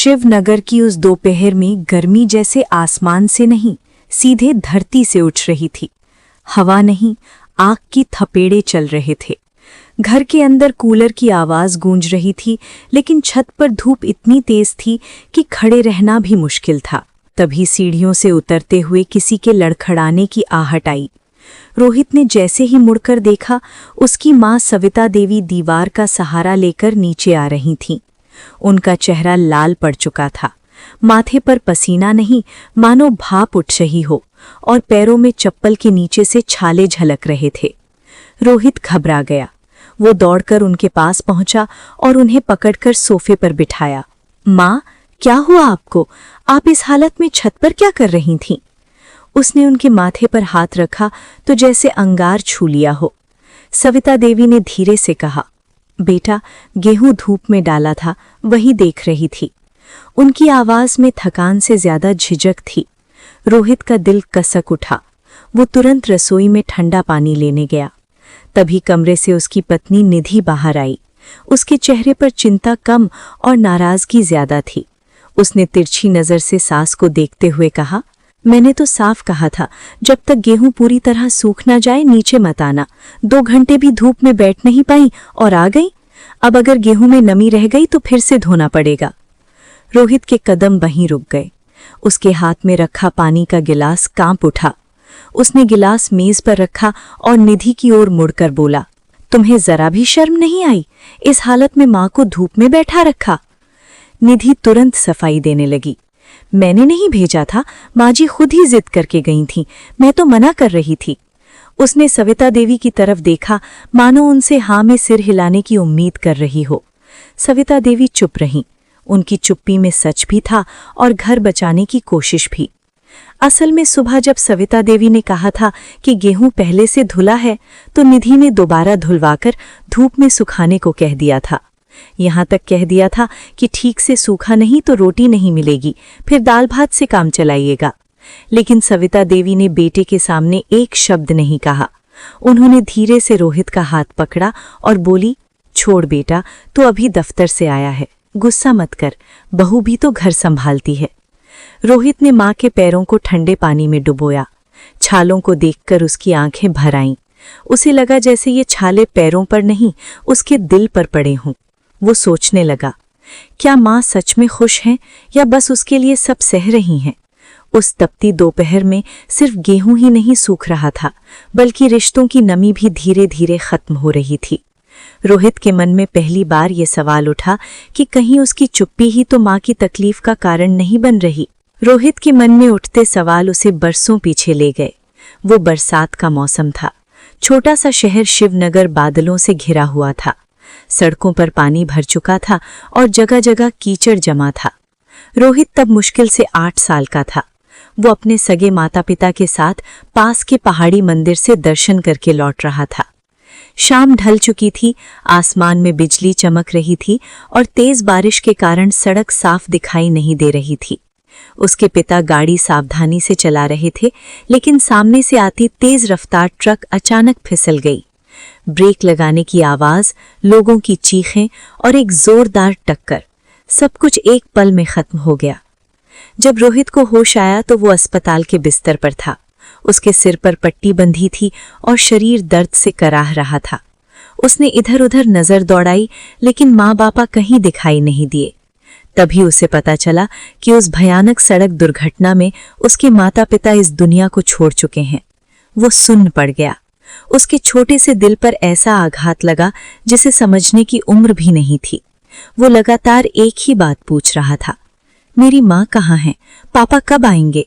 शिवनगर की उस दोपहर में गर्मी जैसे आसमान से नहीं, सीधे धरती से उठ रही थी। हवा नहीं, आग की थपेड़े चल रहे थे। घर के अंदर कूलर की आवाज गूंज रही थी, लेकिन छत पर धूप इतनी तेज थी कि खड़े रहना भी मुश्किल था। तभी सीढ़ियों से उतरते हुए किसी के लड़खड़ाने की आहट आई। रोहित ने जैसे ही मुड़कर देखा, उसकी माँ सविता देवी दीवार का सहारा लेकर नीचे आ रही थीं। उनका चेहरा लाल पड़ चुका था, माथे पर पसीना नहीं, मानो भाप उठ रही हो, और पैरों में चप्पल के नीचे से छाले झलक रहे थे। रोहित घबरा गया। वो दौड़कर उनके पास पहुंचा और उन्हें पकड़कर सोफे पर बिठाया। माँ, क्या हुआ आपको? आप इस हालत में छत पर क्या कर रही थीं? उसने उनके माथे पर हाथ रखा तो जैसे अंगार छू लिया हो। सविता देवी ने धीरे से कहा, बेटा, गेहूं धूप में डाला था, वही देख रही थी। उनकी आवाज में थकान से ज्यादा झिझक थी। रोहित का दिल कसक उठा। वो तुरंत रसोई में ठंडा पानी लेने गया। तभी कमरे से उसकी पत्नी निधि बाहर आई। उसके चेहरे पर चिंता कम और नाराजगी ज्यादा थी। उसने तिरछी नजर से सास को देखते हुए कहा, मैंने तो साफ कहा था, जब तक गेहूं पूरी तरह सूख ना जाए नीचे मत आना। 2 घंटे भी धूप में बैठ नहीं पाई और आ गई। अब अगर गेहूं में नमी रह गई तो फिर से धोना पड़ेगा। रोहित के कदम वहीं रुक गए। उसके हाथ में रखा पानी का गिलास कांप उठा। उसने गिलास मेज पर रखा और निधि की ओर मुड़कर बोला, तुम्हें जरा भी शर्म नहीं आई? इस हालत में मां को धूप में बैठा रखा। निधि तुरंत सफाई देने लगी। मैंने नहीं भेजा था, माँ जी खुद ही जिद करके गई थीं, मैं तो मना कर रही थी। उसने सविता देवी की तरफ देखा, मानो उनसे हाँ में सिर हिलाने की उम्मीद कर रही हो। सविता देवी चुप रहीं। उनकी चुप्पी में सच भी था और घर बचाने की कोशिश भी। असल में सुबह जब सविता देवी ने कहा था कि गेहूं पहले से धुला है, तो निधि ने दोबारा धुलवाकर धूप में सुखाने को कह दिया था। यहाँ तक कह दिया था कि ठीक से सूखा नहीं तो रोटी नहीं मिलेगी, फिर दाल भात से काम चलाइएगा। लेकिन सविता देवी ने बेटे के सामने एक शब्द नहीं कहा। उन्होंने धीरे से रोहित का हाथ पकड़ा और बोली, छोड़ बेटा, तू अभी दफ्तर से आया है, गुस्सा मत कर, बहू भी तो घर संभालती है। रोहित ने माँ के पैरों को ठंडे पानी में डुबोया। छालों को देखकर उसकी आंखें भर आईं। उसे लगा जैसे ये छाले पैरों पर नहीं, उसके दिल पर पड़े हों। वो सोचने लगा, क्या माँ सच में खुश हैं या बस उसके लिए सब सह रही हैं? उस तपती दोपहर में सिर्फ गेहूं ही नहीं सूख रहा था, बल्कि रिश्तों की नमी भी धीरे धीरे खत्म हो रही थी। रोहित के मन में पहली बार ये सवाल उठा कि कहीं उसकी चुप्पी ही तो माँ की तकलीफ का कारण नहीं बन रही। रोहित के मन में उठते सवाल उसे बरसों पीछे ले गए। वो बरसात का मौसम था। छोटा सा शहर शिवनगर बादलों से घिरा हुआ था। सड़कों पर पानी भर चुका था और जगह जगह कीचड़ जमा था। रोहित तब मुश्किल से 8 साल का था। वो अपने सगे माता पिता के साथ पास के पहाड़ी मंदिर से दर्शन करके लौट रहा था। शाम ढल चुकी थी, आसमान में बिजली चमक रही थी और तेज बारिश के कारण सड़क साफ दिखाई नहीं दे रही थी। उसके पिता गाड़ी सावधानी से चला रहे थे, लेकिन सामने से आती तेज रफ्तार ट्रक अचानक फिसल गई। ब्रेक लगाने की आवाज, लोगों की चीखें और एक जोरदार टक्कर, सब कुछ एक पल में खत्म हो गया। जब रोहित को होश आया तो वो अस्पताल के बिस्तर पर था। उसके सिर पर पट्टी बंधी थी और शरीर दर्द से कराह रहा था। उसने इधर उधर नजर दौड़ाई, लेकिन माँ बापा कहीं दिखाई नहीं दिए। तभी उसे पता चला कि उस भयानक सड़क दुर्घटना में उसके माता पिता इस दुनिया को छोड़ चुके हैं। वो सुन्न पड़ गया। उसके छोटे से दिल पर ऐसा आघात लगा जिसे समझने की उम्र भी नहीं थी। वो लगातार एक ही बात पूछ रहा था, मेरी माँ कहाँ है? पापा कब आएंगे?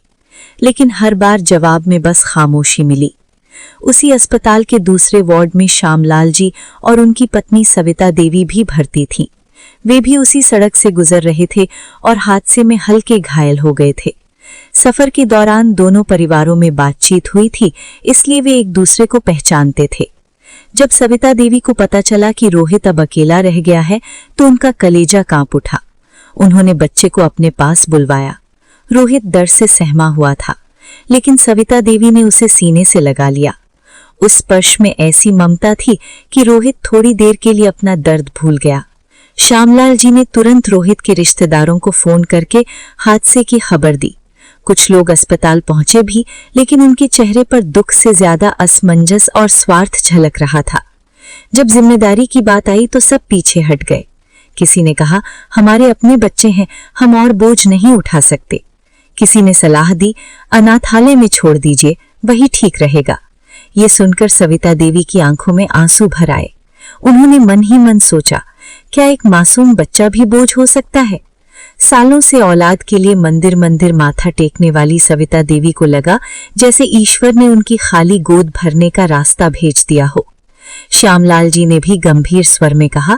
लेकिन हर बार जवाब में बस खामोशी मिली। उसी अस्पताल के दूसरे वार्ड में श्यामलाल जी और उनकी पत्नी सविता देवी भी भर्ती थीं। वे भी उसी सड़क से गुजर रहे थे और हादसे में हल्के घायल हो गए थे। सफर के दौरान दोनों परिवारों में बातचीत हुई थी, इसलिए वे एक दूसरे को पहचानते थे। जब सविता देवी को पता चला कि रोहित अब अकेला रह गया है, तो उनका कलेजा कांप उठा। उन्होंने बच्चे को अपने पास बुलवाया। रोहित डर से सहमा हुआ था, लेकिन सविता देवी ने उसे सीने से लगा लिया। उस स्पर्श में ऐसी ममता थी कि रोहित थोड़ी देर के लिए अपना दर्द भूल गया। श्यामलाल जी ने तुरंत रोहित के रिश्तेदारों को फोन करके हादसे की खबर दी। कुछ लोग अस्पताल पहुंचे भी, लेकिन उनके चेहरे पर दुख से ज्यादा असमंजस और स्वार्थ झलक रहा था। जब जिम्मेदारी की बात आई तो सब पीछे हट गए। किसी ने कहा, हमारे अपने बच्चे हैं, हम और बोझ नहीं उठा सकते। किसी ने सलाह दी, अनाथालय में छोड़ दीजिए, वही ठीक रहेगा। ये सुनकर सविता देवी की आंखों में आंसू भर आए। उन्होंने मन ही मन सोचा, क्या एक मासूम बच्चा भी बोझ हो सकता है? सालों से औलाद के लिए मंदिर मंदिर माथा टेकने वाली सविता देवी को लगा जैसे ईश्वर ने उनकी खाली गोद भरने का रास्ता भेज दिया हो। श्यामलाल जी ने भी गंभीर स्वर में कहा,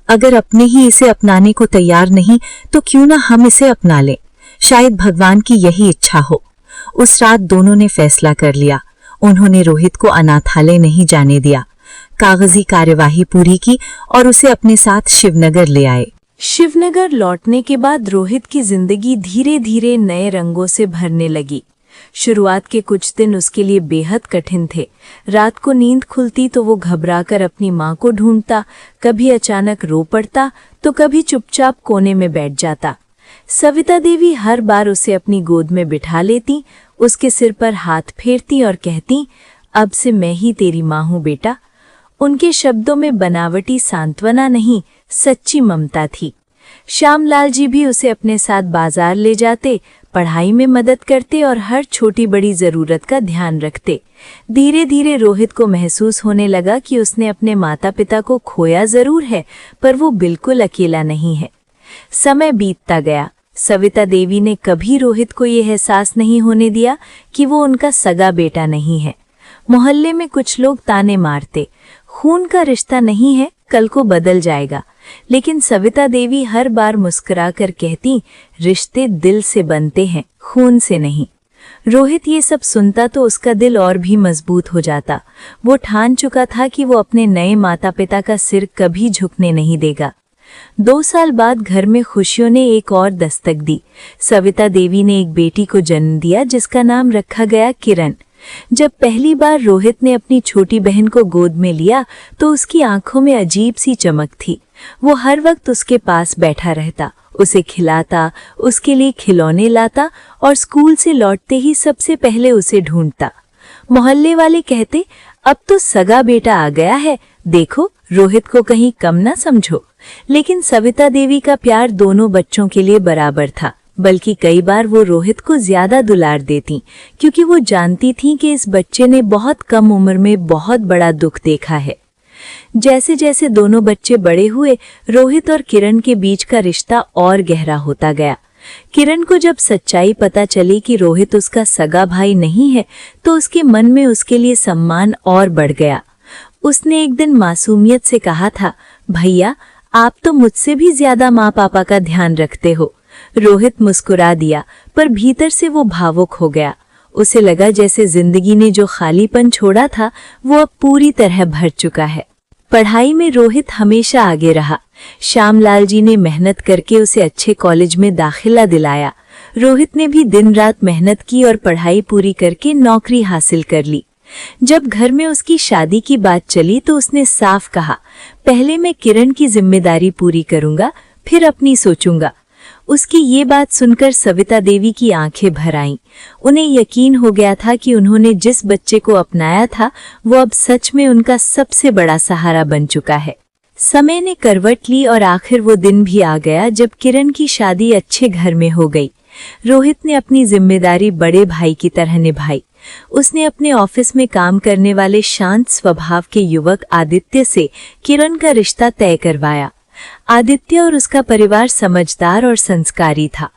अगर अपने ही इसे अपनाने को तैयार नहीं तो क्यों ना हम इसे अपना लें, शायद भगवान की यही इच्छा हो। उस रात दोनों ने फैसला कर लिया। उन्होंने रोहित को अनाथालय नहीं जाने दिया, कागजी कार्यवाही पूरी की और उसे अपने साथ शिवनगर ले आए। शिवनगर लौटने के बाद रोहित की जिंदगी धीरे धीरे नए रंगों से भरने लगी। शुरुआत के कुछ दिन उसके लिए बेहद कठिन थे। रात को नींद खुलती तो वो घबराकर अपनी माँ को ढूंढता, कभी अचानक रो पड़ता तो कभी चुपचाप कोने में बैठ जाता। सविता देवी हर बार उसे अपनी गोद में बिठा लेती, उसके सिर पर हाथ फेरती और कहती, अब से मैं ही तेरी माँ हूँ बेटा। उनके शब्दों में बनावटी सांत्वना नहीं, सच्ची ममता थी। श्यामलाल जी भी उसे अपने साथ बाजार ले जाते, पढ़ाई में मदद करते और हर छोटी बड़ी जरूरत का ध्यान रखते। धीरे धीरे रोहित को महसूस होने लगा कि उसने अपने माता पिता को खोया जरूर है, पर वो बिल्कुल अकेला नहीं है। समय बीतता गया। सविता देवी ने कभी रोहित को ये एहसास नहीं होने दिया कि वो उनका सगा बेटा नहीं है। मोहल्ले में कुछ लोग ताने मारते, खून का रिश्ता नहीं है, कल को बदल जाएगा। लेकिन सविता देवी हर बार मुस्कुराकर कहती, रिश्ते दिल से बनते हैं, खून से नहीं। रोहित ये सब सुनता तो उसका दिल और भी मजबूत हो जाता। वो ठान चुका था कि वो अपने नए माता पिता का सिर कभी झुकने नहीं देगा। 2 साल बाद घर में खुशियों ने एक और दस्तक दी। सविता देवी ने एक बेटी को जन्म दिया जिसका नाम रखा गया किरण। जब पहली बार रोहित ने अपनी छोटी बहन को गोद में लिया तो उसकी आंखों में अजीब सी चमक थी। वो हर वक्त उसके पास बैठा रहता, उसे खिलाता, उसके लिए खिलौने लाता और स्कूल से लौटते ही सबसे पहले उसे ढूंढता। मोहल्ले वाले कहते, अब तो सगा बेटा आ गया है, देखो रोहित को कहीं कम ना समझो। लेकिन सविता देवी का प्यार दोनों बच्चों के लिए बराबर था, बल्कि कई बार वो रोहित को ज्यादा दुलार देती, क्योंकि वो जानती थी कि इस बच्चे ने बहुत कम उम्र में बहुत बड़ा दुख देखा है। जैसे जैसे दोनों बच्चे बड़े हुए, रोहित और किरण के बीच का रिश्ता और गहरा होता गया। किरण को जब सच्चाई पता चली कि रोहित उसका सगा भाई नहीं है, तो उसके मन में उसके लिए सम्मान और बढ़ गया। उसने एक दिन मासूमियत से कहा था, भैया आप तो मुझसे भी ज्यादा माँ पापा का ध्यान रखते हो। रोहित मुस्कुरा दिया, पर भीतर से वो भावुक हो गया। उसे लगा जैसे जिंदगी ने जो खालीपन छोड़ा था वो अब पूरी तरह भर चुका है। पढ़ाई में रोहित हमेशा आगे रहा। श्यामलाल जी ने मेहनत करके उसे अच्छे कॉलेज में दाखिला दिलाया। रोहित ने भी दिन रात मेहनत की और पढ़ाई पूरी करके नौकरी हासिल कर ली। जब घर में उसकी शादी की बात चली तो उसने साफ कहा, पहले मैं किरण की जिम्मेदारी पूरी करूंगा, फिर अपनी सोचूंगा। उसकी ये बात सुनकर सविता देवी की आंखें भर आईं। उन्हें यकीन हो गया था कि उन्होंने जिस बच्चे को अपनाया था वो अब सच में उनका सबसे बड़ा सहारा बन चुका है। समय ने करवट ली और आखिर वो दिन भी आ गया जब किरण की शादी अच्छे घर में हो गई। रोहित ने अपनी जिम्मेदारी बड़े भाई की तरह निभाई। उसने अपने ऑफिस में काम करने वाले शांत स्वभाव के युवक आदित्य से किरण का रिश्ता तय करवाया। आदित्य और उसका परिवार समझदार और संस्कारी था।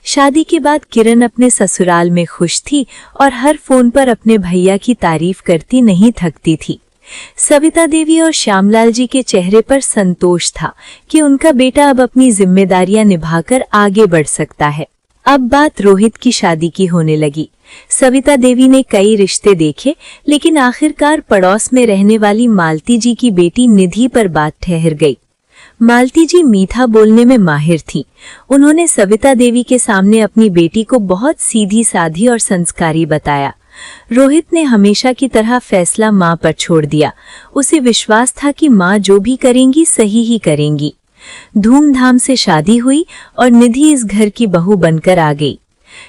शादी के बाद किरण अपने ससुराल में खुश थी और हर फोन पर अपने भैया की तारीफ करती नहीं थकती थी। सविता देवी और श्यामलाल जी के चेहरे पर संतोष था कि उनका बेटा अब अपनी जिम्मेदारियां निभाकर आगे बढ़ सकता है। अब बात रोहित की शादी की होने लगी। सविता देवी ने कई रिश्ते देखे, लेकिन आखिरकार पड़ोस में रहने वाली मालती जी की बेटी निधि पर बात ठहर गई। मालती जी मीठा बोलने में माहिर थी। उन्होंने सविता देवी के सामने अपनी बेटी को बहुत सीधी साधी और संस्कारी बताया। रोहित ने हमेशा की तरह फैसला माँ पर छोड़ दिया। उसे विश्वास था कि माँ जो भी करेंगी सही ही करेंगी। धूमधाम से शादी हुई और निधि इस घर की बहू बनकर आ गई।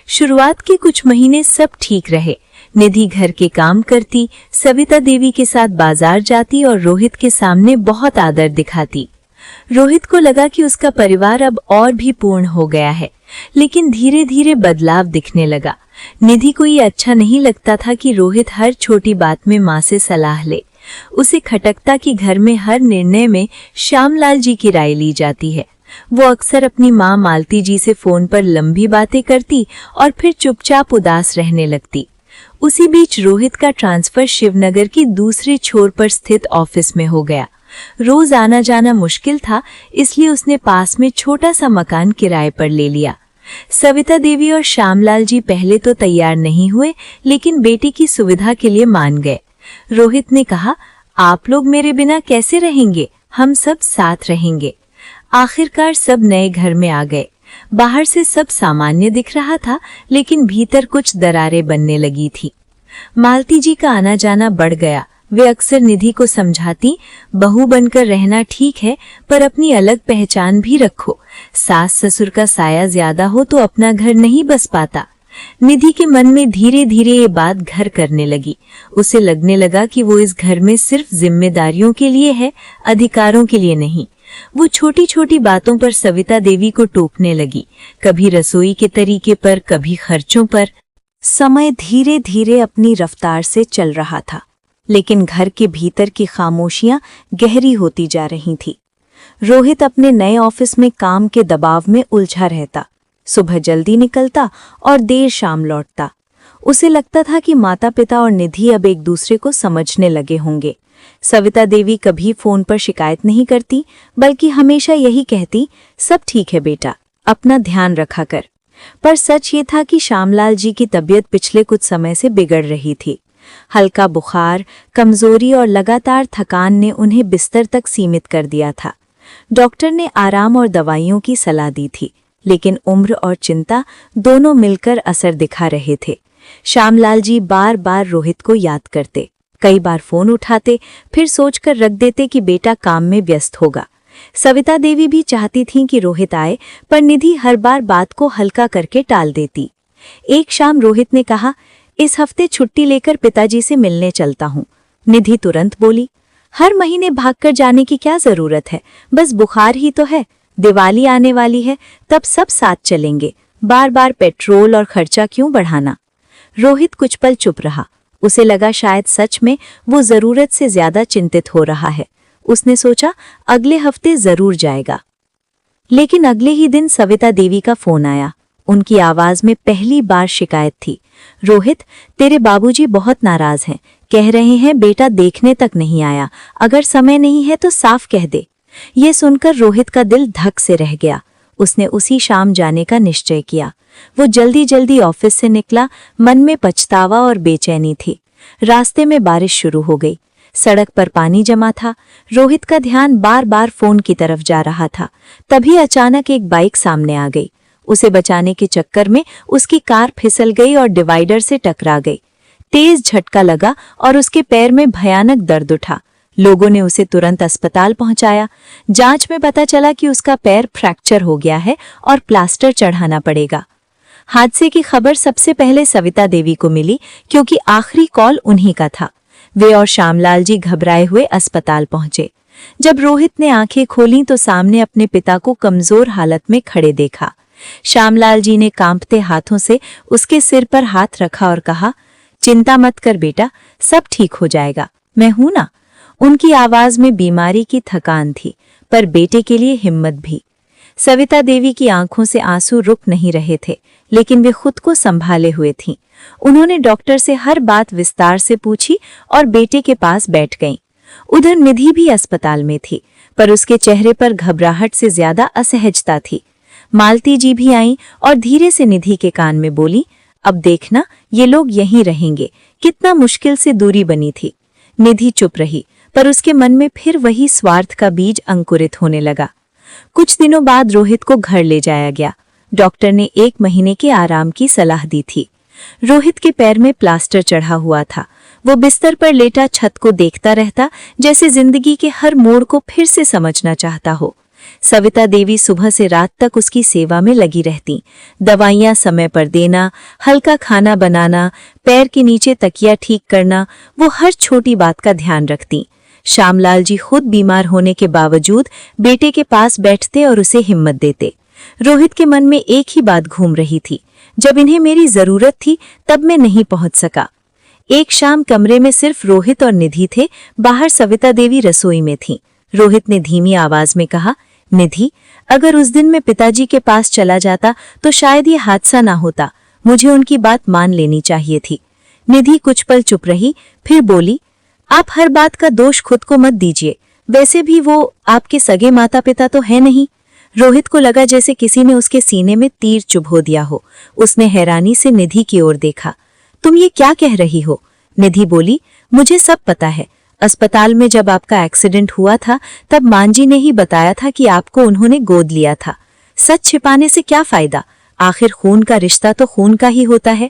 शुरुआत के कुछ महीने सब ठीक रहे। निधि घर के काम करती, सविता देवी के साथ बाजार जाती और रोहित के सामने बहुत आदर दिखाती। रोहित को लगा कि उसका परिवार अब और भी पूर्ण हो गया है, लेकिन धीरे धीरे बदलाव दिखने लगा। निधि को ये अच्छा नहीं लगता था कि रोहित हर छोटी बात में माँ से सलाह ले। उसे खटकता कि घर में हर निर्णय में श्यामलाल जी की राय ली जाती है। वो अक्सर अपनी माँ मालती जी से फोन पर लंबी बातें करती और फिर चुपचाप उदास रहने लगती। उसी बीच रोहित का ट्रांसफर शिवनगर की दूसरे छोर पर स्थित ऑफिस में हो गया। रोज आना जाना मुश्किल था, इसलिए उसने पास में छोटा सा मकान किराए पर ले लिया। सविता देवी और श्यामलाल जी पहले तो तैयार नहीं हुए, लेकिन बेटी की सुविधा के लिए मान गए। रोहित ने कहा, आप लोग मेरे बिना कैसे रहेंगे, हम सब साथ रहेंगे। आखिरकार सब नए घर में आ गए। बाहर से सब सामान्य दिख रहा था, लेकिन भीतर कुछ दरारें बनने लगी थी। मालती जी का आना जाना बढ़ गया। वे अक्सर निधि को समझाती, बहू बनकर रहना ठीक है, पर अपनी अलग पहचान भी रखो। सास ससुर का साया ज्यादा हो तो अपना घर नहीं बस पाता। निधि के मन में धीरे धीरे ये बात घर करने लगी। उसे लगने लगा कि वो इस घर में सिर्फ जिम्मेदारियों के लिए है, अधिकारों के लिए नहीं। वो छोटी छोटी बातों पर सविता देवी को टोकने लगी, कभी रसोई के तरीके पर, कभी खर्चों पर। समय धीरे धीरे अपनी रफ्तार से चल रहा था, लेकिन घर के भीतर की खामोशियां गहरी होती जा रही थी। रोहित अपने नए ऑफिस में काम के दबाव में उलझा रहता। सुबह जल्दी निकलता और देर शाम लौटता। उसे लगता था कि माता पिता और निधि अब एक दूसरे को समझने लगे होंगे। सविता देवी कभी फोन पर शिकायत नहीं करती, बल्कि हमेशा यही कहती, सब ठीक है बेटा, अपना ध्यान रखा कर। पर सच ये था कि श्यामलाल जी की तबीयत पिछले कुछ समय से बिगड़ रही थी। हल्का बुखार, कमजोरी और लगातार थकान ने उन्हें बिस्तर तक सीमित कर दिया था। डॉक्टर ने आराम और दवाइयों की सलाह दी थी, लेकिन उम्र और चिंता दोनों मिलकर असर दिखा रहे थे। श्यामलाल जी बार बार रोहित को याद करते, कई बार फोन उठाते, फिर सोचकर रख देते कि बेटा काम में व्यस्त होगा। सविता देवी भी चाहती थीं कि रोहित आए, पर निधि हर बार बात को हल्का करके टाल देती। एक शाम रोहित ने कहा, इस हफ्ते छुट्टी लेकर पिताजी से मिलने चलता हूँ। निधि तुरंत बोली, हर महीने भागकर जाने की क्या जरूरत है, बस बुखार ही तो है। दिवाली आने वाली है, तब सब साथ चलेंगे, बार बार पेट्रोल और खर्चा क्यों बढ़ाना। रोहित कुछ पल चुप रहा। उसे लगा शायद सच में वो जरूरत से ज्यादा चिंतित हो रहा है। उसने सोचा अगले हफ्ते जरूर जाएगा। लेकिन अगले ही दिन सविता देवी का फोन आया। उनकी आवाज में पहली बार शिकायत थी। रोहित, तेरे बाबूजी बहुत नाराज हैं, कह रहे हैं बेटा देखने तक नहीं आया, अगर समय नहीं है तो साफ कह दे। ये सुनकर रोहित का दिल धक से रह गया। उसने उसी शाम जाने का निश्चय किया। वो जल्दी जल्दी ऑफिस से निकला, मन में पछतावा और बेचैनी थी। रास्ते में बारिश शुरू हो गई। सड़क पर पानी जमा था। रोहित का ध्यान बार बार फोन की तरफ जा रहा था। तभी अचानक एक बाइक सामने आ गई। उसे बचाने के चक्कर में उसकी कार फिसल गई और डिवाइडर से टकरा गई। तेज झटका लगा और उसके पैर में भयानक दर्द उठा। लोगों ने उसे तुरंत अस्पताल पहुंचाया। जांच में पता चला कि उसका पैर फ्रैक्चर हो गया है और प्लास्टर चढ़ाना पड़ेगा। हादसे की खबर सबसे पहले सविता देवी को मिली, क्योंकि आखिरी कॉल उन्हीं का था। वे और श्यामलाल जी घबराए हुए अस्पताल पहुंचे। जब रोहित ने आंखें खोलीं तो सामने अपने पिता को कमजोर हालत में खड़े देखा। श्यामलाल जी ने कांपते हाथों से उसके सिर पर हाथ रखा और कहा, चिंता मत कर बेटा, सब ठीक हो जाएगा, मैं हूं ना। उनकी आवाज में बीमारी की थकान थी, पर बेटे के लिए हिम्मत भी। सविता देवी की आंखों से आंसू रुक नहीं रहे थे, लेकिन वे खुद को संभाले हुए थीं। उन्होंने डॉक्टर से हर बात विस्तार से पूछी और बेटे के पास बैठ गईं। उधर निधि भी अस्पताल में थी, पर उसके चेहरे पर घबराहट से ज्यादा असहजता थी। मालती जी भी आईं और धीरे से निधि के कान में बोली, अब देखना, ये लोग यहीं रहेंगे। कितना मुश्किल से दूरी बनी थी। निधि चुप रही, पर उसके मन में फिर वही स्वार्थ का बीज अंकुरित होने लगा। कुछ दिनों बाद रोहित को घर ले जाया गया। डॉक्टर ने 1 महीने के आराम की सलाह दी थी। रोहित के पैर में प्लास्टर चढ़ा हुआ था। वो बिस्तर पर लेटा छत को देखता रहता, जैसे जिंदगी के हर मोड़ को फिर से समझना चाहता हो। सविता देवी सुबह से रात तक उसकी सेवा में लगी रहती। दवाइयां समय पर देना, हल्का खाना बनाना, पैर के नीचे तकिया ठीक करना, वो हर छोटी बात का ध्यान रखती। श्यामलाल जी खुद बीमार होने के बावजूद बेटे के पास बैठते और उसे हिम्मत देते। रोहित के मन में एक ही बात घूम रही थी, जब इन्हें मेरी जरूरत थी तब मैं नहीं पहुंच सका। एक शाम कमरे में सिर्फ रोहित और निधि थे, बाहर सविता देवी रसोई में थी। रोहित ने धीमी आवाज में कहा, निधि, अगर उस दिन मैं पिताजी के पास चला जाता तो शायद ये हादसा ना होता। मुझे उनकी बात मान लेनी चाहिए थी। निधि कुछ पल चुप रही, फिर बोली, आप हर बात का दोष खुद को मत दीजिए। वैसे भी वो आपके सगे माता पिता तो है नहीं। रोहित को लगा जैसे किसी ने उसके सीने में तीर चुभो दिया हो। उसने हैरानी से निधि की ओर देखा। तुम ये क्या कह रही हो? निधि बोली, मुझे सब पता है। अस्पताल में जब आपका एक्सीडेंट हुआ था तब मांजी ने ही बताया था कि आपको उन्होंने गोद लिया था। सच छिपाने से क्या फायदा? आखिर खून का रिश्ता तो खून का ही होता है।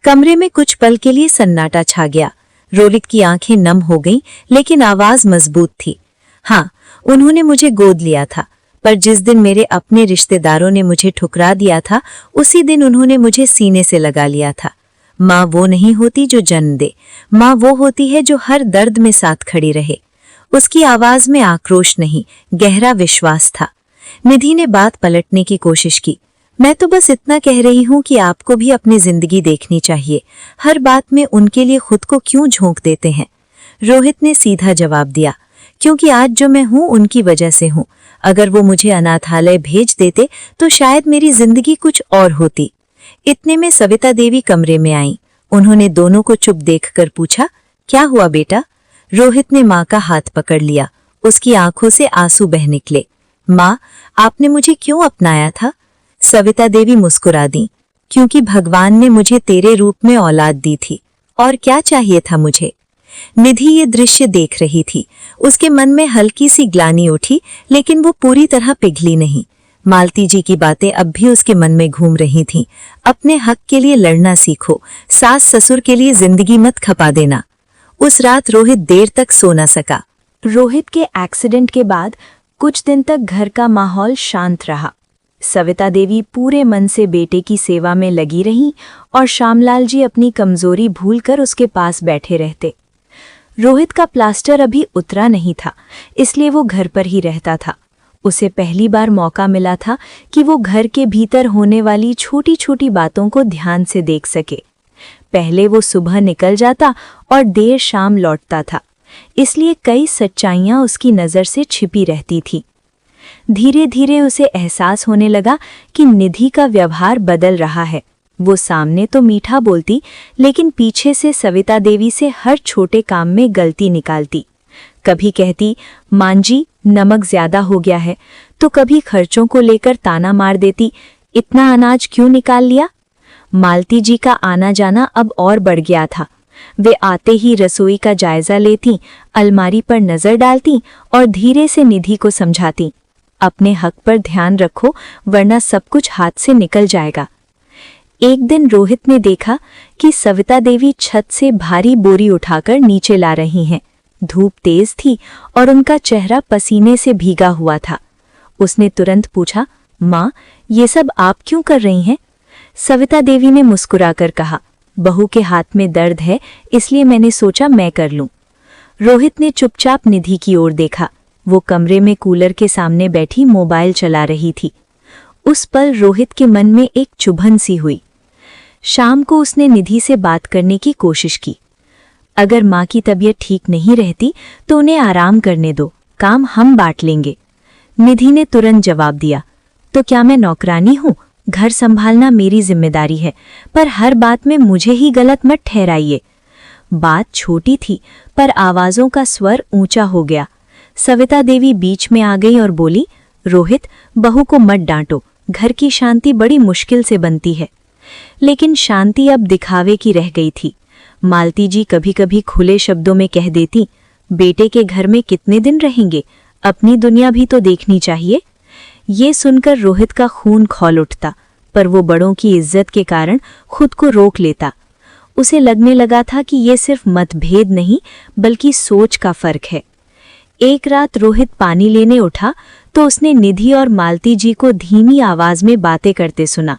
कमरे में कुछ पल के लिए सन्नाटा छा गया। रोहित की आंखें नम हो गईं, लेकिन आवाज मजबूत थी। हाँ, उन्होंने मुझे गोद लिया था, पर जिस दिन मेरे अपने रिश्तेदारों ने मुझे ठुकरा दिया था, उसी दिन उन्होंने मुझे सीने से लगा लिया था। माँ वो नहीं होती जो जन्म दे, माँ वो होती है जो हर दर्द में साथ खड़ी रहे। उसकी आवाज में आक्रोश नहीं, गहरा विश्वास था। निधि ने बात पलटने की कोशिश की। मैं तो बस इतना कह रही हूँ कि आपको भी अपनी जिंदगी देखनी चाहिए। हर बात में उनके लिए खुद को क्यों झोंक देते हैं? रोहित ने सीधा जवाब दिया, क्योंकि आज जो मैं हूँ उनकी वजह से हूँ। अगर वो मुझे अनाथालय भेज देते तो शायद मेरी जिंदगी कुछ और होती। इतने में सविता देवी कमरे में आईं। उन्होंने दोनों को चुप देखकर पूछा, क्या हुआ बेटा? रोहित ने माँ का हाथ पकड़ लिया। उसकी आंखों से आंसू बह निकले। माँ, आपने मुझे क्यों अपनाया था? सविता देवी मुस्कुरा दी, क्योंकि भगवान ने मुझे तेरे रूप में औलाद दी थी। और क्या चाहिए था मुझे? निधि ये दृश्य देख रही थी। उसके मन में हल्की सी ग्लानि उठी, लेकिन वो पूरी तरह पिघली नहीं। मालती जी की बातें अब भी उसके मन में घूम रही थीं। अपने हक के लिए लड़ना सीखो, सास ससुर के लिए जिंदगी मत खपा देना। उस रात रोहित देर तक सो न सका। रोहित के एक्सीडेंट के बाद कुछ दिन तक घर का माहौल शांत रहा। सविता देवी पूरे मन से बेटे की सेवा में लगी रहीं और श्यामलाल जी अपनी कमजोरी भूलकर उसके पास बैठे रहते। रोहित का प्लास्टर अभी उतरा नहीं था, इसलिए वो घर पर ही रहता था। उसे पहली बार मौका मिला था कि वो घर के भीतर होने वाली छोटी छोटी बातों को ध्यान से देख सके। पहले वो सुबह निकल जाता और देर शाम लौटता था, इसलिए कई सच्चाइयां उसकी नज़र से छिपी रहती थी। धीरे धीरे उसे एहसास होने लगा कि निधि का व्यवहार बदल रहा है। वो सामने तो मीठा बोलती, लेकिन पीछे से सविता देवी से हर छोटे काम में गलती निकालती। कभी कहती, मांजी नमक ज्यादा हो गया है, तो कभी खर्चों को लेकर ताना मार देती, इतना अनाज क्यों निकाल लिया? मालती जी का आना जाना अब और बढ़ गया था। वे आते ही रसोई का जायजा लेती, अलमारी पर नजर डालती और धीरे से निधि को समझाती, अपने हक पर ध्यान रखो, वरना सब कुछ हाथ से निकल जाएगा। एक दिन रोहित ने देखा कि सविता देवी छत से भारी बोरी उठाकर नीचे ला रही हैं। धूप तेज थी और उनका चेहरा पसीने से भीगा हुआ था। उसने तुरंत पूछा, माँ, ये सब आप क्यों कर रही हैं? सविता देवी ने मुस्कुराकर कहा, बहू के हाथ में दर्द है, इसलिए मैंने सोचा मैं कर लूं। रोहित ने चुपचाप निधि की ओर देखा। वो कमरे में कूलर के सामने बैठी मोबाइल चला रही थी। उस पल रोहित के मन में एक चुभन सी हुई। शाम को उसने निधि से बात करने की कोशिश की। अगर माँ की तबीयत ठीक नहीं रहती तो उन्हें आराम करने दो, काम हम बांट लेंगे। निधि ने तुरंत जवाब दिया, तो क्या मैं नौकरानी हूँ? घर संभालना मेरी जिम्मेदारी है, पर हर बात में मुझे ही गलत मत ठहराइए। बात छोटी थी, पर आवाजों का स्वर ऊंचा हो गया। सविता देवी बीच में आ गई और बोली, रोहित, बहू को मत डांटो, घर की शांति बड़ी मुश्किल से बनती है। लेकिन शांति अब दिखावे की रह गई थी। मालती जी कभी कभी खुले शब्दों में कह देती, बेटे के घर में कितने दिन रहेंगे, अपनी दुनिया भी तो देखनी चाहिए। ये सुनकर रोहित का खून खौल उठता, पर वो बड़ों की इज्जत के कारण खुद को रोक लेता। उसे लगने लगा था कि ये सिर्फ मतभेद नहीं, बल्कि सोच का फर्क है। एक रात रोहित पानी लेने उठा तो उसने निधि और मालती जी को धीमी आवाज में बातें करते सुना।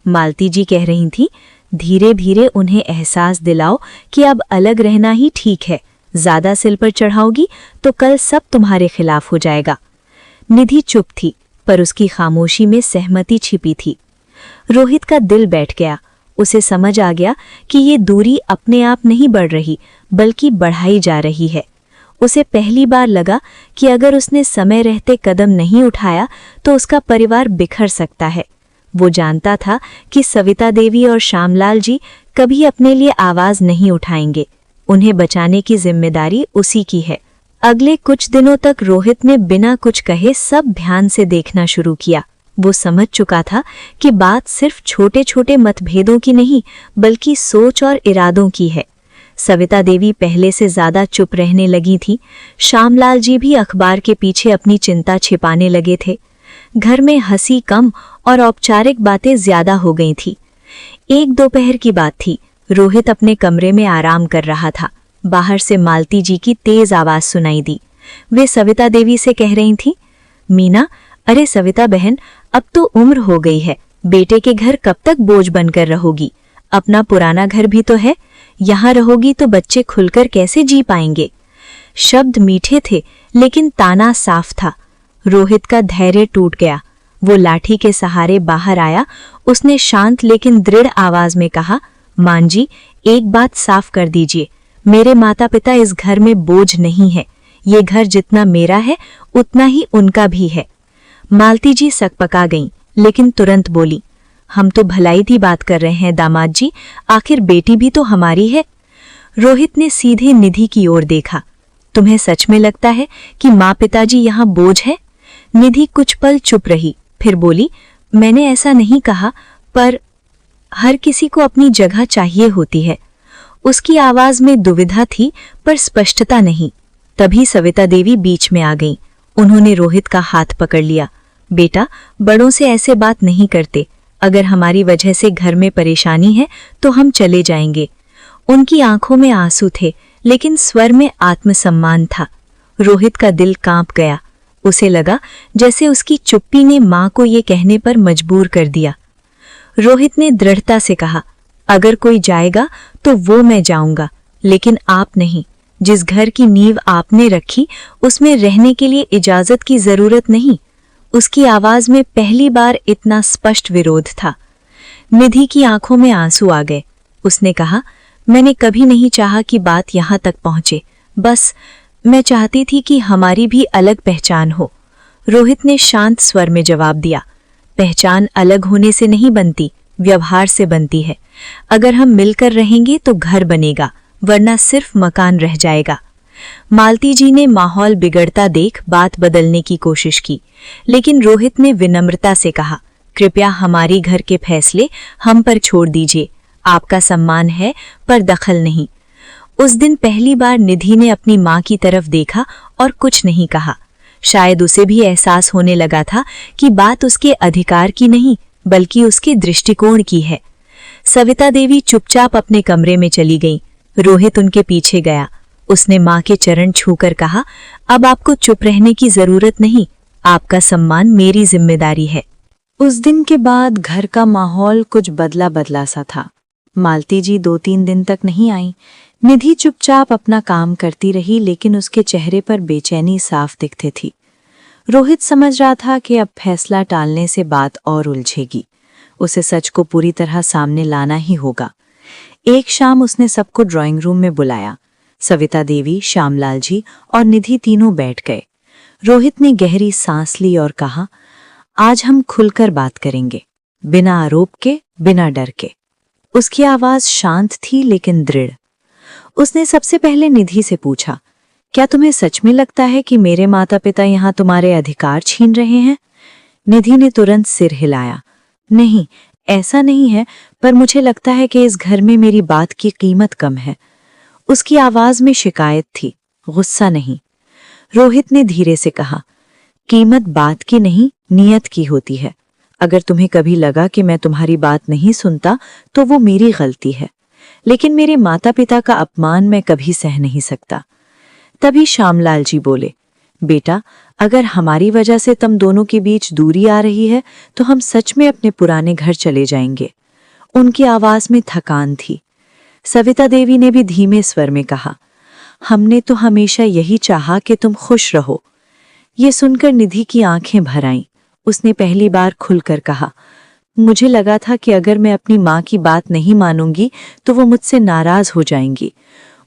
मालती जी कह रही थी, धीरे धीरे उन्हें एहसास दिलाओ कि अब अलग रहना ही ठीक है, ज्यादा सिल पर चढ़ाओगी तो कल सब तुम्हारे खिलाफ हो जाएगा। निधि चुप थी, पर उसकी खामोशी में सहमति छिपी थी। रोहित का दिल बैठ गया। उसे समझ आ गया कि ये दूरी अपने आप नहीं बढ़ रही, बल्कि बढ़ाई जा रही है। उसे पहली बार लगा कि अगर उसने समय रहते कदम नहीं उठाया तो उसका परिवार बिखर सकता है। वो जानता था कि सविता देवी और श्यामलाल जी कभी अपने लिए आवाज नहीं उठाएंगे। उन्हें बचाने की जिम्मेदारी उसी की है। अगले कुछ दिनों तक रोहित ने बिना कुछ कहे सब ध्यान से देखना शुरू किया। वो समझ चुका था कि बात सिर्फ छोटे छोटे मतभेदों की नहीं, बल्कि सोच और इरादों की है। सविता देवी पहले से ज्यादा चुप रहने लगी थी। श्यामलाल जी भी अखबार के पीछे अपनी चिंता छिपाने लगे थे। घर में हंसी कम और औपचारिक बातें ज्यादा हो गई थी। एक दोपहर की बात थी। रोहित अपने कमरे में आराम कर रहा था। बाहर से मालती जी की तेज आवाज सुनाई दी। वे सविता देवी से कह रही थीं, मीना, अरे सविता बहन, अब तो उम्र हो गई है, बेटे के घर कब तक बोझ बनकर रहोगी? अपना पुराना घर भी तो है, यहाँ रहोगी तो बच्चे खुलकर कैसे जी पाएंगे? शब्द मीठे थे, लेकिन ताना साफ था। रोहित का धैर्य टूट गया। वो लाठी के सहारे बाहर आया। उसने शांत लेकिन दृढ़ आवाज में कहा, मान जी, एक बात साफ कर दीजिए, मेरे माता पिता इस घर में बोझ नहीं है। ये घर जितना मेरा है उतना ही उनका भी है। मालती जी सकपका गईं, लेकिन तुरंत बोली, हम तो भलाई की बात कर रहे हैं दामाद जी, आखिर बेटी भी तो हमारी है। रोहित ने सीधे निधि की ओर देखा। तुम्हें सच में लगता है कि माँ पिताजी यहाँ बोझ है? निधि कुछ पल चुप रही, फिर बोली, मैंने ऐसा नहीं कहा, पर हर किसी को अपनी जगह चाहिए होती है। उसकी आवाज में दुविधा थी, पर स्पष्टता नहीं। तभी सविता देवी बीच में आ गईं। उन्होंने रोहित का हाथ पकड़ लिया। बेटा, बड़ों से ऐसे बात नहीं करते। अगर हमारी वजह से घर में परेशानी है तो हम चले जाएंगे। उनकी आंखों में आंसू थे, लेकिन स्वर में आत्मसम्मान था। रोहित का दिल कांप गया। उसे लगा जैसे उसकी चुप्पी ने मां को ये कहने पर मजबूर कर दिया। रोहित ने दृढ़ता से कहा, अगर कोई जाएगा तो वो मैं जाऊंगा, लेकिन आप नहीं। जिस घर की नींव आपने रखी उसमें रहने के लिए इजाजत की जरूरत नहीं। उसकी आवाज में पहली बार इतना स्पष्ट विरोध था। निधि की आंखों में आंसू आ गए। उसने कहा, मैंने कभी नहीं चाहा कि बात यहां तक पहुंचे। बस मैं चाहती थी कि हमारी भी अलग पहचान हो। रोहित ने शांत स्वर में जवाब दिया, पहचान अलग होने से नहीं बनती, व्यवहार से बनती है। अगर हम मिलकर रहेंगे तो घर बनेगा, वरना सिर्फ मकान रह जाएगा। मालती जी ने माहौल बिगड़ता देख बात बदलने की कोशिश की, लेकिन रोहित ने विनम्रता से कहा, कृपया हमारी घर के फैसले हम पर छोड़ दीजिए। आपका सम्मान है, पर दखल नहीं। उस दिन पहली बार निधि ने अपनी मां की तरफ देखा और कुछ नहीं कहा। शायद उसे भी एहसास होने लगा था कि बात उसके अधिकार की नहीं, बल्कि उसके दृष्टिकोण की है। सविता देवी चुपचाप अपने कमरे में चली गई। रोहित उनके पीछे गया। उसने मां के चरण छूकर कहा, अब आपको चुप रहने की जरूरत नहीं, आपका सम्मान मेरी जिम्मेदारी है। उस दिन के बाद घर का माहौल कुछ बदला बदला सा था। मालती जी 2-3 दिन तक नहीं आई। निधि चुपचाप अपना काम करती रही, लेकिन उसके चेहरे पर बेचैनी साफ दिखती थी। रोहित समझ रहा था कि अब फैसला टालने से बात और उलझेगी। उसे सच को पूरी तरह सामने लाना ही होगा। एक शाम उसने सबको ड्राइंग रूम में बुलाया। सविता देवी, श्यामलाल जी और निधि तीनों बैठ गए। रोहित ने गहरी सांस ली और कहा, आज हम खुलकर बात करेंगे, बिना आरोप के, बिना डर के। उसकी आवाज शांत थी लेकिन दृढ़। उसने सबसे पहले निधि से पूछा, क्या तुम्हें सच में लगता है कि मेरे माता पिता यहाँ तुम्हारे अधिकार छीन रहे हैं? निधि ने तुरंत सिर हिलाया। नहीं, ऐसा नहीं है, पर मुझे लगता है कि इस घर में मेरी बात की कीमत कम है। उसकी आवाज में शिकायत थी, गुस्सा नहीं। रोहित ने धीरे से कहा, कीमत बात की नहीं, नियत की होती है। अगर तुम्हें कभी लगा कि मैं तुम्हारी बात नहीं सुनता तो वो मेरी गलती है, लेकिन मेरे माता पिता का अपमान मैं कभी सह नहीं सकता। तभी श्यामलाल जी बोले, बेटा, अगर हमारी वजह से तुम दोनों के बीच दूरी आ रही है तो हम सच में अपने पुराने घर चले जाएंगे। उनकी आवाज में थकान थी। सविता देवी ने भी धीमे स्वर में कहा, हमने तो हमेशा यही चाहा कि तुम खुश रहो। ये सुनकर निधि की आंखें भर आईं। उसने पहली बार खुलकर कहा, मुझे लगा था कि अगर मैं अपनी माँ की बात नहीं मानूंगी तो वो मुझसे नाराज हो जाएंगी।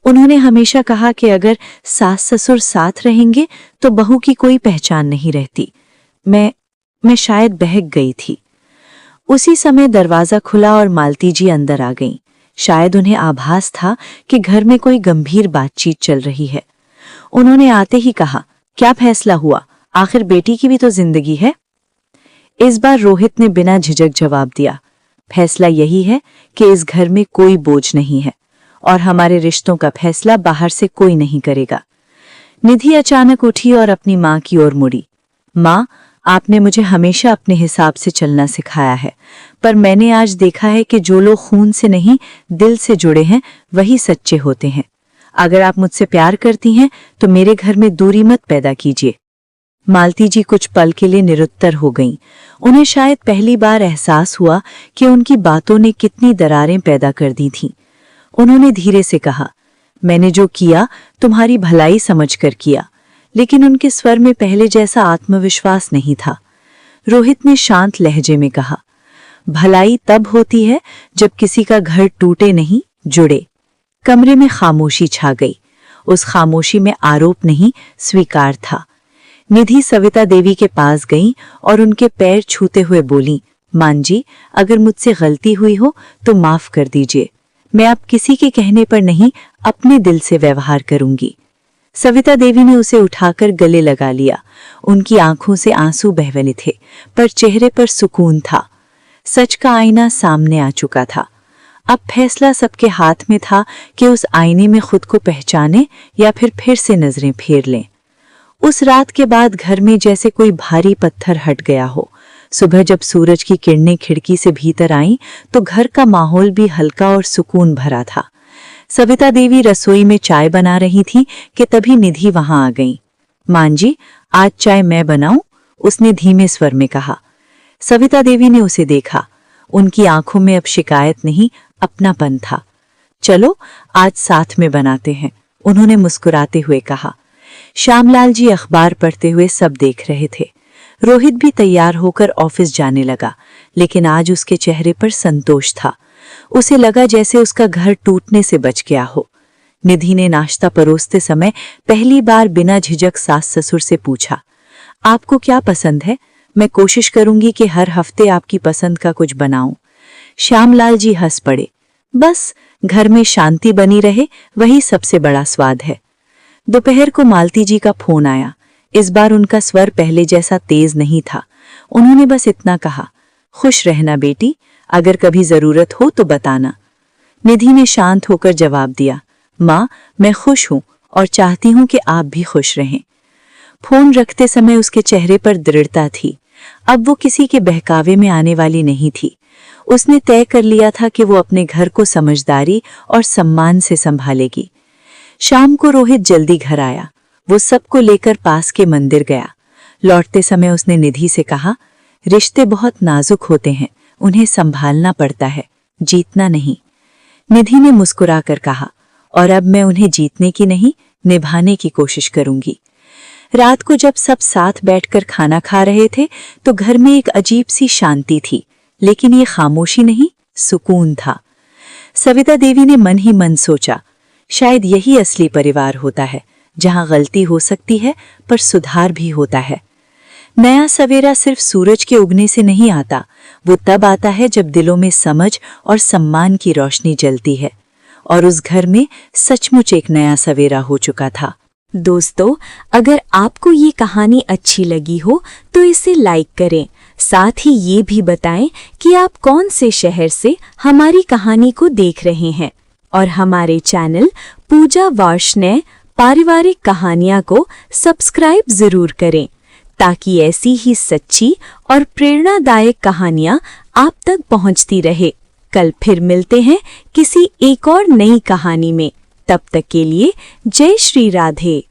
उन्होंने हमेशा कहा कि अगर सास ससुर साथ रहेंगे तो बहू की कोई पहचान नहीं रहती। मैं शायद बहक गई थी। उसी समय दरवाजा खुला और मालती जी अंदर आ गईं। शायद उन्हें आभास था कि घर में कोई गंभीर बातचीत चल रही है। उन्होंने आते ही कहा, क्या फैसला हुआ? आखिर बेटी की भी तो जिंदगी है। इस बार रोहित ने बिना झिझक जवाब दिया, फैसला यही है कि इस घर में कोई बोझ नहीं है और हमारे रिश्तों का फैसला बाहर से कोई नहीं करेगा। निधि अचानक उठी और अपनी माँ की ओर मुड़ी। माँ, आपने मुझे हमेशा अपने हिसाब से चलना सिखाया है, पर मैंने आज देखा है कि जो लोग खून से नहीं दिल से जुड़े हैं वही सच्चे होते हैं। अगर आप मुझसे प्यार करती हैं तो मेरे घर में दूरी मत पैदा कीजिए। मालती जी कुछ पल के लिए निरुत्तर हो गईं। उन्हें शायद पहली बार एहसास हुआ कि उनकी बातों ने कितनी दरारें पैदा कर दी थीं। उन्होंने धीरे से कहा, मैंने जो किया तुम्हारी भलाई समझकर किया। लेकिन उनके स्वर में पहले जैसा आत्मविश्वास नहीं था। रोहित ने शांत लहजे में कहा, भलाई तब होती है जब किसी का घर टूटे नहीं जुड़े। कमरे में खामोशी छा गई। उस खामोशी में आरोप नहीं, स्वीकार था। निधि सविता देवी के पास गईं और उनके पैर छूते हुए बोली, मान जी, अगर मुझसे गलती हुई हो तो माफ कर दीजिए। मैं अब किसी के कहने पर नहीं, अपने दिल से व्यवहार करूंगी। सविता देवी ने उसे उठाकर गले लगा लिया। उनकी आंखों से आंसू बहवने थे, पर चेहरे पर सुकून था। सच का आईना सामने आ चुका था। अब फैसला सबके हाथ में था कि उस आईने में खुद को पहचाने या फिर से नजरें फेर लें। उस रात के बाद घर में जैसे कोई भारी पत्थर हट गया हो। सुबह जब सूरज की किरणें खिड़की से भीतर आईं तो घर का माहौल भी हल्का और सुकून भरा था। सविता देवी रसोई में चाय बना रही थी कि तभी निधि वहां आ गई। मान जी, आज चाय मैं बनाऊं? उसने धीमे स्वर में कहा। सविता देवी ने उसे देखा। उनकी आंखों में अब शिकायत नहीं, अपनापन था। चलो आज साथ में बनाते हैं, उन्होंने मुस्कुराते हुए कहा। श्यामलाल जी अखबार पढ़ते हुए सब देख रहे थे। रोहित भी तैयार होकर ऑफिस जाने लगा, लेकिन आज उसके चेहरे पर संतोष था। उसे लगा जैसे उसका घर टूटने से बच गया हो। निधि ने नाश्ता परोसते समय पहली बार बिना झिझक सास ससुर से पूछा, आपको क्या पसंद है? मैं कोशिश करूंगी कि हर हफ्ते आपकी पसंद का कुछ बनाऊं। श्यामलाल जी हंस पड़े। बस घर में शांति बनी रहे, वही सबसे बड़ा स्वाद है। दोपहर को मालती जी का फोन आया। इस बार उनका स्वर पहले जैसा तेज नहीं था। उन्होंने बस इतना कहा, खुश रहना बेटी, अगर कभी जरूरत हो तो बताना। निधि ने शांत होकर जवाब दिया, माँ, मैं खुश हूं और चाहती हूं कि आप भी खुश रहें। फोन रखते समय उसके चेहरे पर दृढ़ता थी। अब वो किसी के बहकावे में आने वाली नहीं थी। उसने तय कर लिया था कि वो अपने घर को समझदारी और सम्मान से संभालेगी। शाम को रोहित जल्दी घर आया। वो सबको लेकर पास के मंदिर गया। लौटते समय उसने निधि से कहा, रिश्ते बहुत नाजुक होते हैं, उन्हें संभालना पड़ता है, जीतना नहीं। निधि ने मुस्कुराकर कहा, और अब मैं उन्हें जीतने की नहीं, निभाने की कोशिश करूंगी। रात को जब सब साथ बैठकर खाना खा रहे थे तो घर में एक अजीब सी शांति थी, लेकिन ये खामोशी नहीं, सुकून था। सविता देवी ने मन ही मन सोचा, शायद यही असली परिवार होता है, जहां गलती हो सकती है पर सुधार भी होता है। नया सवेरा सिर्फ सूरज के उगने से नहीं आता, वो तब आता है जब दिलों में समझ और सम्मान की रोशनी जलती है। और उस घर में सचमुच एक नया सवेरा हो चुका था। दोस्तों, अगर आपको ये कहानी अच्छी लगी हो तो इसे लाइक करें। साथ ही ये भी बताएं कि आप कौन से शहर से हमारी कहानी को देख रहे हैं। और हमारे चैनल पूजा वार्ष्णेय पारिवारिक कहानियां को सब्सक्राइब जरूर करें, ताकि ऐसी ही सच्ची और प्रेरणादायक कहानियां आप तक पहुंचती रहे। कल फिर मिलते हैं किसी एक और नई कहानी में। तब तक के लिए जय श्री राधे।